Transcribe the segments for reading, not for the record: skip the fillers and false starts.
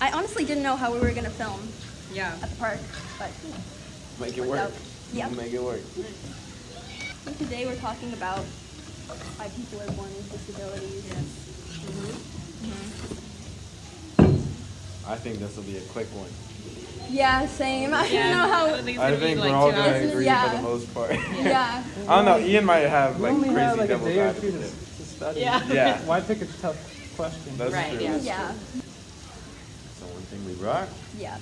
I honestly didn't know how we were going to film Yeah. at the park, but Make it worked work. out. Yep. Make it work. So today we're talking about why people are born with disabilities. Yes. I think this will be a quick one. Yeah, same. I don't know I how. don't think it's I gonna think be we're like all 2 gonna hours. agree Yeah. for the most part. Yeah. I don't know. Ian might have We like only crazy have like a devil's day or two advocate. to study. Yeah. Yeah. Why pick a tough question? That's Right, true. yeah. Yeah. So one thing we rock. Yeah.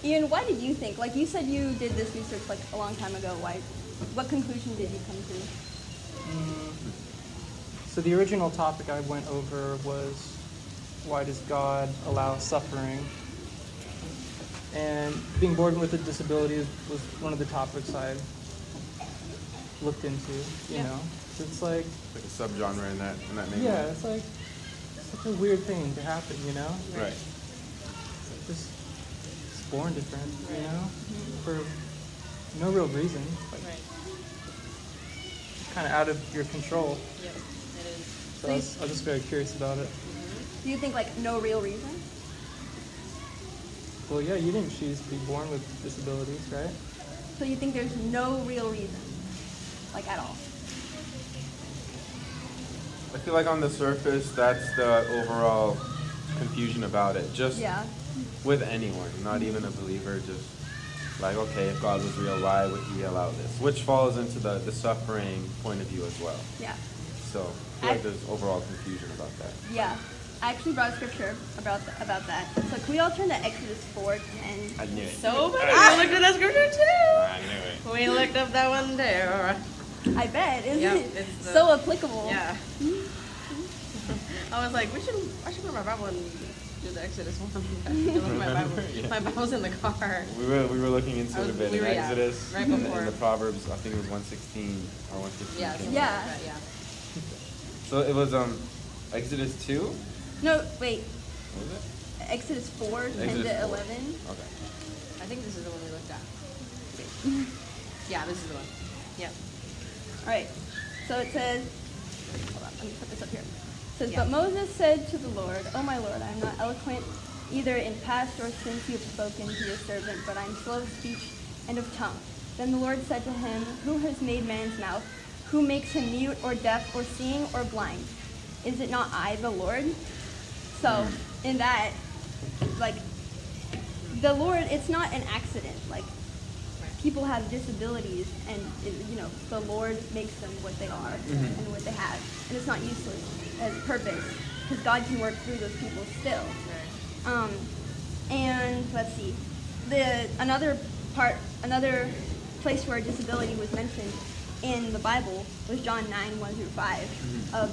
Ian, why did you think? Like you said, you did this research like a long time ago. Why? What conclusion did you come to? So the original topic I went over was, why does God allow suffering? And being born with a disability was one of the topics I looked into, you know. So it's like, Like a subgenre in that name. yeah, it's like such a weird thing to happen, you know? Right. Just it's born different, you know? For no real reason. Like, Right. kind of out of your control. Yep. It is. So I was just very curious about it. Do you think like no real reason? Well, yeah, you didn't choose to be born with disabilities, right? So you think there's no real reason, like at all? I feel like on the surface, that's the overall confusion about it. Just Yeah. with anyone, not even a believer, just like, okay, if God was real, why would he allow this? Which falls into the suffering point of view as well. Yeah. So I feel like there's overall confusion about that. Yeah. I actually brought a scripture about that. So can we all turn to Exodus 4:10? I knew it. So funny. We looked at that scripture too. I knew it. We looked up that one too. I bet. Isn't Yep, it it's the- so applicable? Yeah. I was like, I should put my Bible and do the Exodus one. Look at my Bible. Yeah. My Bible's in the car. We were looking into it a bit we in were, yeah, Exodus, right and before. in the Proverbs. I think it was 116 or 115. Yeah. came something up. Yeah. Like that, yeah. So it was Exodus 2. No, wait. What was it? Exodus 4:10 Exodus to 4. 11. Okay. I think this is the one we looked at. Yeah, this is the one. Yep. All right. So it says, hold on, let me put this up here. It says, Yeah. But Moses said to the Lord, "Oh my Lord, I am not eloquent either in past or since you have spoken to your servant, but I am slow of speech and of tongue." Then the Lord said to him, "Who has made man's mouth? Who makes him mute or deaf or seeing or blind? Is it not I, the Lord?" So in that, like, the Lord, it's not an accident. Like, people have disabilities, and the Lord makes them what they are and what they have, and it's not useless as purpose because God can work through those people still. Right. And let's see, another place where disability was mentioned in the Bible was John 9:1-5 of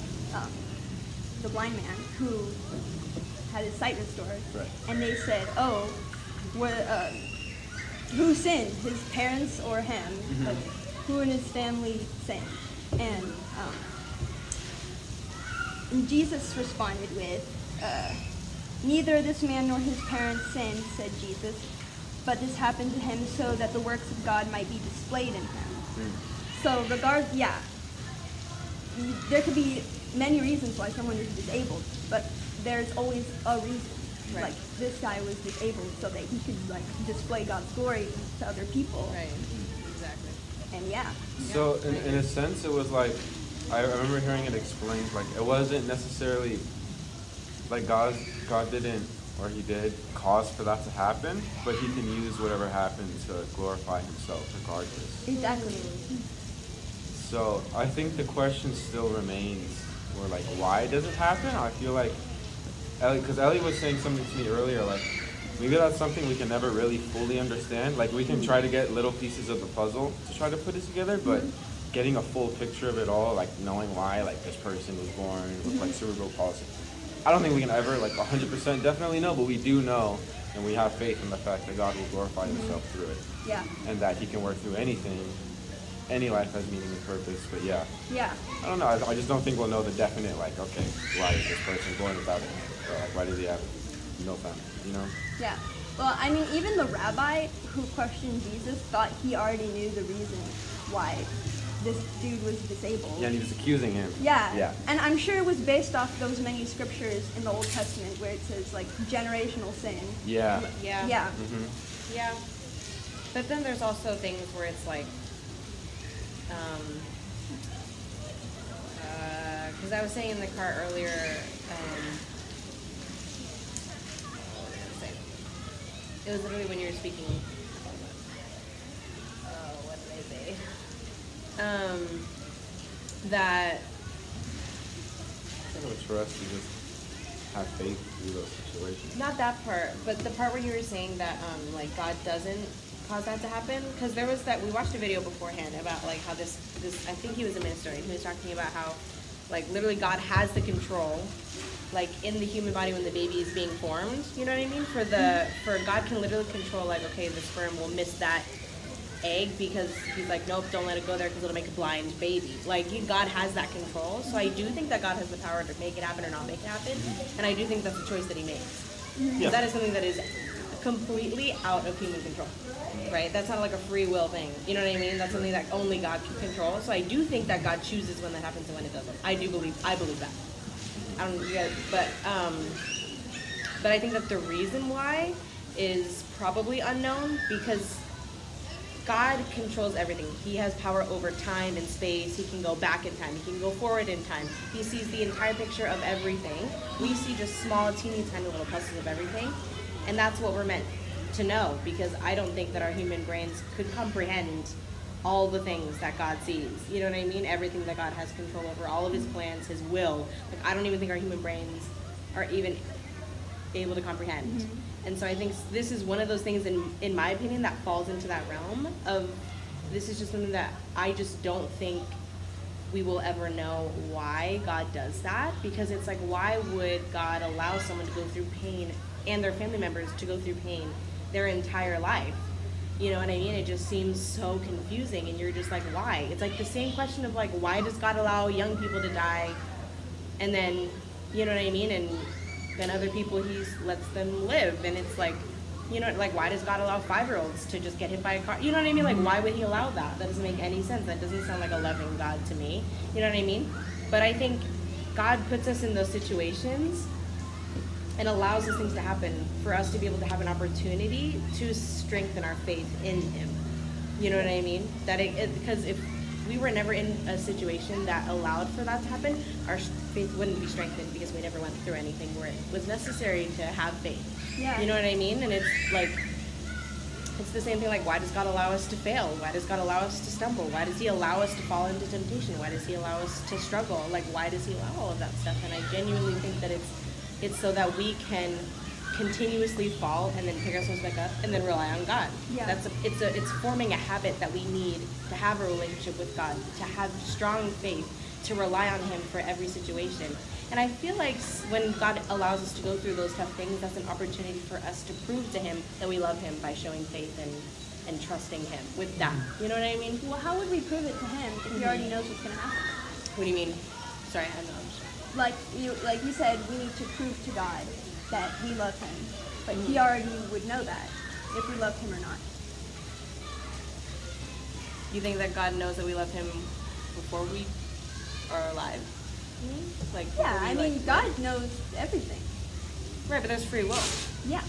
the blind man who had his sight restored, Right. and they said, "Oh, who sinned, his parents or him? Like, who in his family sinned?" And Jesus responded with, "Neither this man nor his parents sinned," said Jesus, "but this happened to him so that the works of God might be displayed in him." So there could be many reasons why someone is disabled, but there's always a reason. Right. Like, this guy was disabled so that he could display God's glory to other people. Right. Exactly. And yeah. So in a sense, it was like, I remember hearing it explained, like it wasn't necessarily like God didn't, or he did cause for that to happen, but he can use whatever happened to glorify himself regardless. Exactly. So I think the question still remains, or like, why does it happen? I feel like, because Ellie was saying something to me earlier, like maybe that's something we can never really fully understand. Like we can try to get little pieces of the puzzle to try to put it together, but getting a full picture of it all, like knowing why like this person was born with like cerebral palsy, I don't think we can ever like 100% definitely know, but we do know, and we have faith in the fact that God will glorify himself through it, Yeah. and that he can work through anything. Any life has meaning and purpose, but yeah. Yeah. I don't know. I just don't think we'll know the definite, like, okay, why is this person born without it? Or like, why does he have no family? You know? Yeah. Well, I mean, even the rabbi who questioned Jesus thought he already knew the reason why this dude was disabled. Yeah, and he was accusing him. Yeah. Yeah. And I'm sure it was based off those many scriptures in the Old Testament where it says like generational sin. Yeah. Yeah. Yeah. Mm-hmm. Yeah. But then there's also things where it's like, because I was saying in the car earlier, what was I gonna say? It was literally when you were speaking. What did I say? That. I think it's for us to just have faith through those situations. Not that part, but the part where you were saying that like God doesn't cause that to happen, because there was that we watched a video beforehand about like how this I think he was a minister and he was talking about how like literally God has the control like in the human body when the baby is being formed, you know what I mean, for God can literally control like, okay, the sperm will miss that egg because he's like, nope, don't let it go there because it'll make a blind baby. Like God has that control, so I do think that God has the power to make it happen or not make it happen, and I do think that's a choice that he makes. Yeah. That is something that is completely out of human control, right? That's not like a free will thing, you know what I mean? That's something that only God can control. So I do think that God chooses when that happens and when it doesn't. I believe that. I don't get, but I think that the reason why is probably unknown because God controls everything. He has power over time and space. He can go back in time. He can go forward in time. He sees the entire picture of everything. We see just small, teeny, tiny little pieces of everything. And that's what we're meant to know, because I don't think that our human brains could comprehend all the things that God sees. You know what I mean? Everything that God has control over, all of his plans, his will. Like, I don't even think our human brains are even able to comprehend. Mm-hmm. And so I think this is one of those things, in my opinion, that falls into that realm of, this is just something that I just don't think we will ever know why God does that. Because it's like, why would God allow someone to go through pain and their family members to go through pain their entire life? You know what I mean? It just seems so confusing, and you're just like, why? It's like the same question of like, why does God allow young people to die, and then, you know what I mean, and then other people he lets them live, and it's like, you know, like, why does God allow 5-year-olds to just get hit by a car? You know what I mean? Like, why would he allow that? That doesn't make any sense. That doesn't sound like a loving God to me. You know what I mean? But I think God puts us in those situations and allows those things to happen for us to be able to have an opportunity to strengthen our faith in him. You know what I mean? That because if we were never in a situation that allowed for that to happen, our faith wouldn't be strengthened, because we never went through anything where it was necessary to have faith. Yeah. You know what I mean? And it's like, it's the same thing, like, why does God allow us to fail? Why does God allow us to stumble? Why does he allow us to fall into temptation? Why does he allow us to struggle? Like, why does he allow all of that stuff? And I genuinely think that it's so that we can continuously fall and then pick ourselves back up and then rely on God. Yeah. It's forming a habit that we need to have a relationship with God, to have strong faith, to rely on him for every situation. And I feel like when God allows us to go through those tough things, that's an opportunity for us to prove to him that we love him by showing faith and trusting him with that. You know what I mean? Well, how would we prove it to him if he already knows what's going to happen? What do you mean? Sorry, I don't know. Like you said, we need to prove to God that we love him, but he already would know that if we loved him or not. You think that God knows that we love him before we are alive? Mm-hmm. Like, yeah, I mean, God knows everything. Right, but there's free will. Yeah.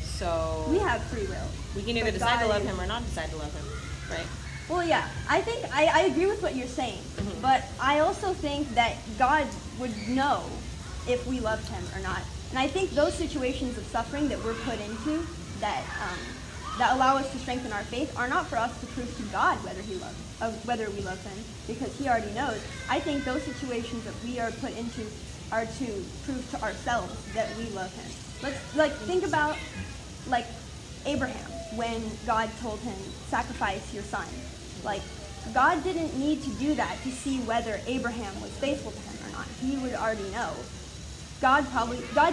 So we have free will. We can either decide to love him or not decide to love him, right? Well, yeah, I think I agree with what you're saying, but I also think that God would know if we loved him or not. And I think those situations of suffering that we're put into that allow us to strengthen our faith are not for us to prove to God whether we love him, because he already knows. I think those situations that we are put into are to prove to ourselves that we love him. Let's think about like Abraham, when God told him, sacrifice your son. Like, God didn't need to do that to see whether Abraham was faithful to him or not. He would already know. God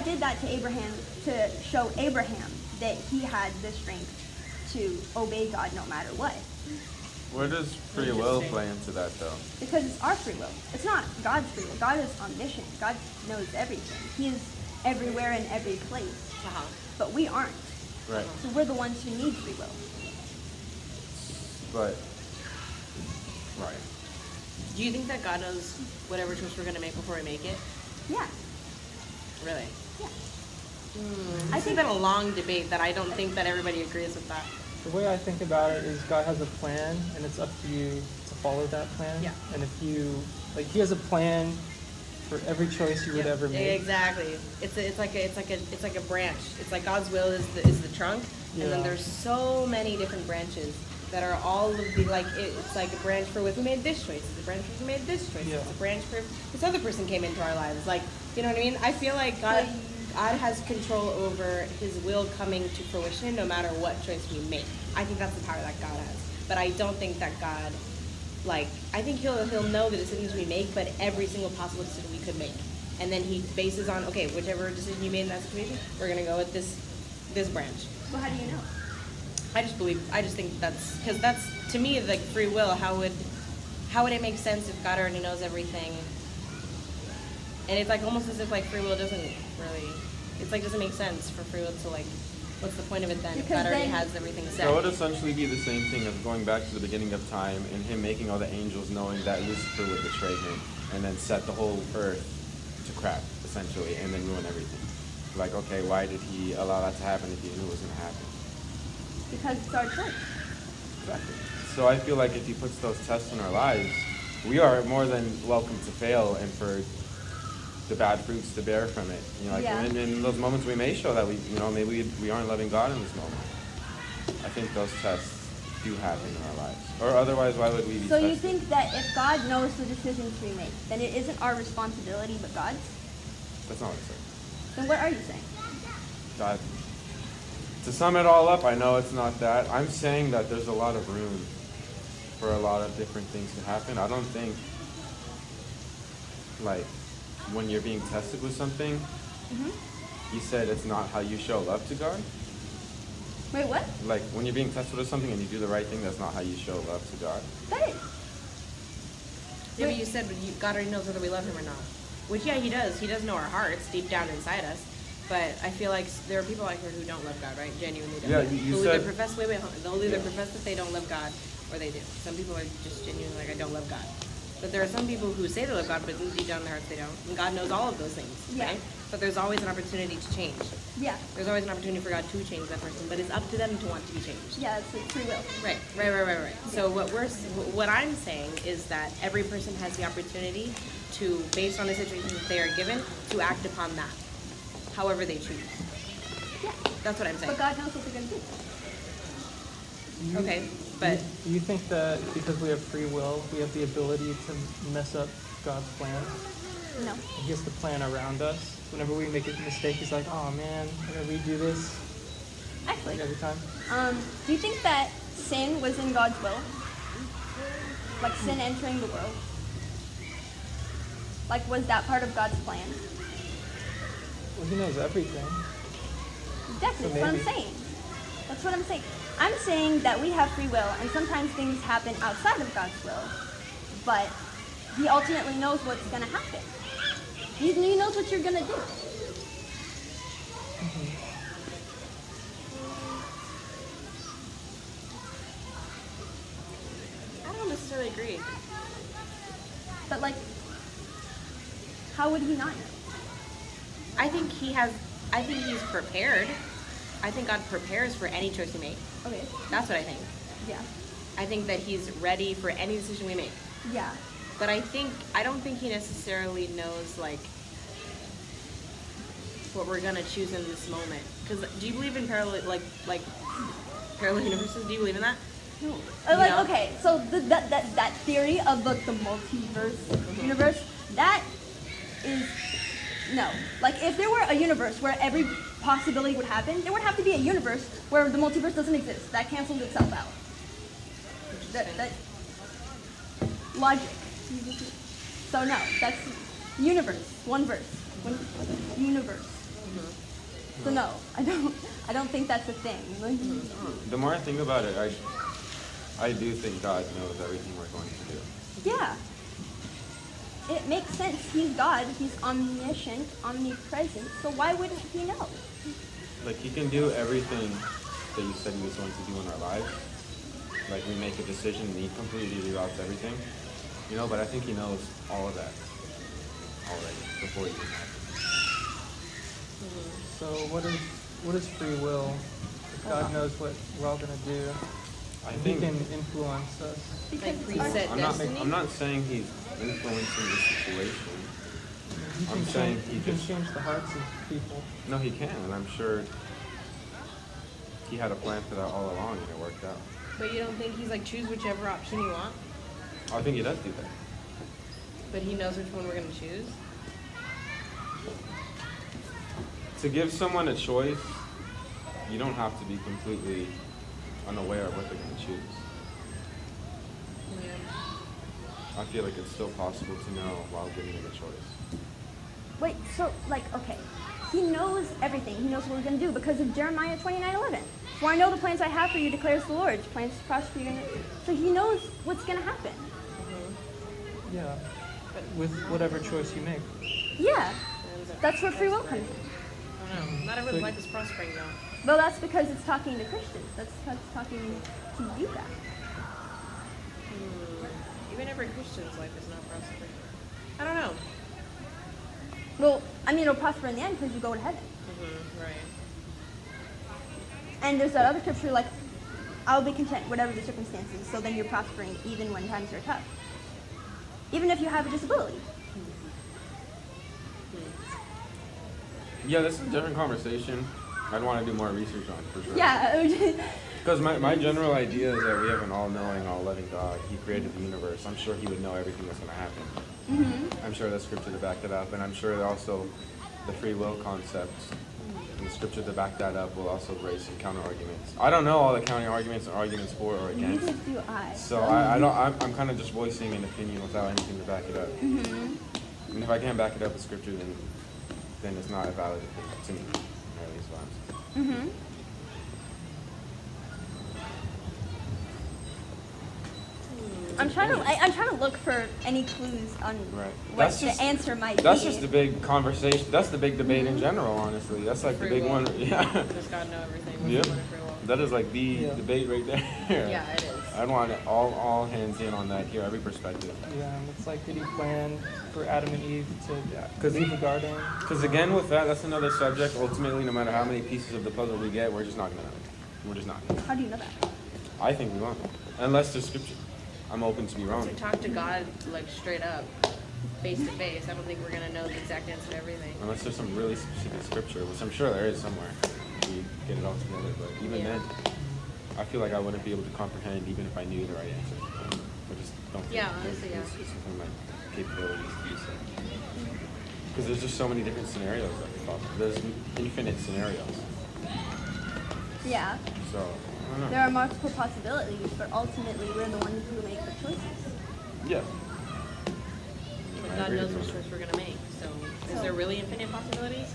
did that to Abraham to show Abraham that he had the strength to obey God no matter what. Where does free will play into that, though? Because it's our free will. It's not God's free will. God is omniscient. God knows everything. He is everywhere in every place. But we aren't. Right. So we're the ones who need free will. But, right. Do you think that God knows whatever choice we're gonna make before we make it? Yeah. Really? Yeah. I think that a long debate that I don't think that everybody agrees with that. The way I think about it is God has a plan, and it's up to you to follow that plan. Yeah. And if you, like, He has a plan for every choice you would Yeah, ever make. exactly. It's like a branch. It's like God's will is the trunk, and then Yeah. there's so many different branches that are all of the like it's like a branch for if we made this choice, it's a branch for if we made this choice, Yeah. it's a branch for if this other person came into our lives. Like, you know what I mean? I feel like God has control over His will coming to fruition no matter what choice we make. I think that's the power that God has. But I don't think that God, like, I think he'll know the decisions we make, but every single possible decision we could make. And then He bases on, okay, whichever decision you made in that situation, we're going to go with this branch. Well, how do you know? I just think because that's, to me, like free will. How would it make sense if God already knows everything? And it's like almost as if like free will doesn't really, it's like doesn't make sense for free will to like, what's the point of it then if Because God already then- has everything set? That would essentially be the same thing as going back to the beginning of time and Him making all the angels knowing that Lucifer would betray Him and then set the whole earth to crap, essentially, and then ruin everything. Like, okay, why did He allow that to happen if He knew it was going to happen? Because it's our choice. Exactly. So I feel like if He puts those tests in our lives, we are more than welcome to fail and for the bad fruits to bear from it. You know, like Yeah. in those moments we may show that maybe we aren't loving God in this moment. I think those tests do happen in our lives. Or otherwise, why would we be So tested? you think that if God knows the decisions we make, then it isn't our responsibility but God's? That's not what I said. Then what are you saying? God. To sum it all up, I know it's not that. I'm saying that there's a lot of room for a lot of different things to happen. I don't think, like, when you're being tested with something, you said it's not how you show love to God. Wait, what? Like, when you're being tested with something and you do the right thing, that's not how you show love to God. That is. Yeah, but you said God already knows whether we love Him or not. Which, yeah, He does. He does know our hearts deep down inside us. But I feel like there are people out here who don't love God, right? Genuinely don't. Yeah, you They'll said- either profess, they'll either profess that they don't love God, or they do. Some people are just genuinely like, I don't love God. But there are some people who say they love God, but deep down in their hearts they don't. And God knows all of those things, Yeah. right? But there's always an opportunity to change. Yeah. There's always an opportunity for God to change that person, but it's up to them to want to be changed. Yeah, it's like free will. Right. So what I'm saying is that every person has the opportunity to, based on the situation that they are given, to act upon that, however they choose. Yeah. That's what I'm saying. But God knows what they're going to do. Okay, but Do you think that because we have free will, we have the ability to mess up God's plan? No. He has to plan around us. Whenever we make a mistake, He's like, oh man, I'm going to redo this Actually, like every time. do you think that sin was in God's will? Like sin entering the world? Like, was that part of God's plan? Well, He knows everything. Exactly, So that's what I'm maybe- saying. That's what I'm saying. I'm saying that we have free will, and sometimes things happen outside of God's will, but He ultimately knows what's going to happen. He knows what you're going to do. I don't necessarily agree. But, like, how would He not know? I think He's prepared. I think God prepares for any choice we make. Okay, That's what I think. yeah. I think that He's ready for any decision we make. Yeah. But I don't think He necessarily knows like what we're gonna choose in this moment. Because do you believe in parallel parallel universes? Do you believe in that? No. No? Okay, so that theory of the multiverse universe, that is no. Like, if there were a universe where every possibility would happen, there would have to be a universe where the multiverse doesn't exist. That cancels itself out. That logic. So no, that's universe, one verse, one universe. So no, I don't think that's a thing. Like, The more I think about it, I do think God knows everything we're going to do. yeah. It makes sense. He's God. He's omniscient, omnipresent. So why wouldn't He know? Like, He can do everything that you said He was going to do in our lives. Like, we make a decision and He completely reroutes everything. You know, but I think he knows all of that already before it even happens. So what is free will? If God knows what we're all gonna do, I He think can influence us. Because Like preset I'm not. destiny? I'm not saying he's influencing the situation. He I'm can saying change, he he can just. change the hearts of people. No, he can, and I'm sure he had a plan for that all along, and it worked out. But you don't think he's like, choose whichever option you want? I think he does do that. But he knows which one we're gonna choose? To give someone a choice, you don't have to be completely unaware of what they're going to choose. Yeah. I feel like it's still possible to know while giving them a choice. wait, so like okay, he knows everything. He knows what we're gonna do because of Jeremiah 29:11. For I know the plans I have for you, declares the Lord, plans to prosper you. So he knows what's gonna happen. Yeah. With whatever choice you make. Yeah, that's where free will comes in. I don't know. Not everyone's life is prospering though. Well, that's because it's talking to Christians. That's talking to you guys. Even every Christian's life is not prospering. I don't know. Well, I mean, it'll prosper in the end because you go to heaven. Right. And there's that other scripture like, I'll be content whatever the circumstances. So then you're prospering even when times are tough. Even if you have a disability. Yeah, this is a different conversation. I'd want to do more research on for sure. Yeah. Because my general idea is that we have an all-knowing, all-loving God. He created the universe. I'm sure he would know everything that's going to happen. Mm-hmm. I'm sure there's scripture to back that up, and I'm sure also the free will concept and the scripture to back that up will also raise some counter arguments. I don't know all the counter arguments or arguments for or against. Neither do I. So I'm kind of just voicing an opinion without anything to back it up. Mm-hmm. And if I can't back it up with scripture, then it's not a valid opinion to me. Or at least what I'm saying. Mm-hmm. I'm trying to look for any clues on Right. what That's the just- answer might That's be. just the big conversation. That's the big debate in general, honestly. That's like Free the big will. one. Yeah. Does God know everything? What's Yep. the point of free will? That is like the Yeah. debate right there. Yeah, it is. I'd want it all hands in on that here, every perspective. Yeah, and it's like, did he plan for Adam and Eve to Yeah, 'cause leave the garden? Because again, with that's another subject. Ultimately, no matter how many pieces of the puzzle we get, we're just not gonna. We're just not. How do you know that? I think we won't, unless there's scripture. I'm open to be wrong. To talk to God like straight up, face to face. I don't think we're gonna know the exact answer to everything. Unless there's some really specific scripture, which I'm sure there is somewhere. We get it all together, but even Yeah. then, I feel like I wouldn't be able to comprehend even if I knew the right answer. I just don't. think Yeah, honestly, yeah. It's within my capabilities to do so. Because there's just so many different scenarios that we talk. There's infinite scenarios. Yeah. So I don't know. There are multiple possibilities, but ultimately we're the ones who make the choices. Yeah. But I God agree knows with which you. choice we're gonna make. So, is there really infinite possibilities?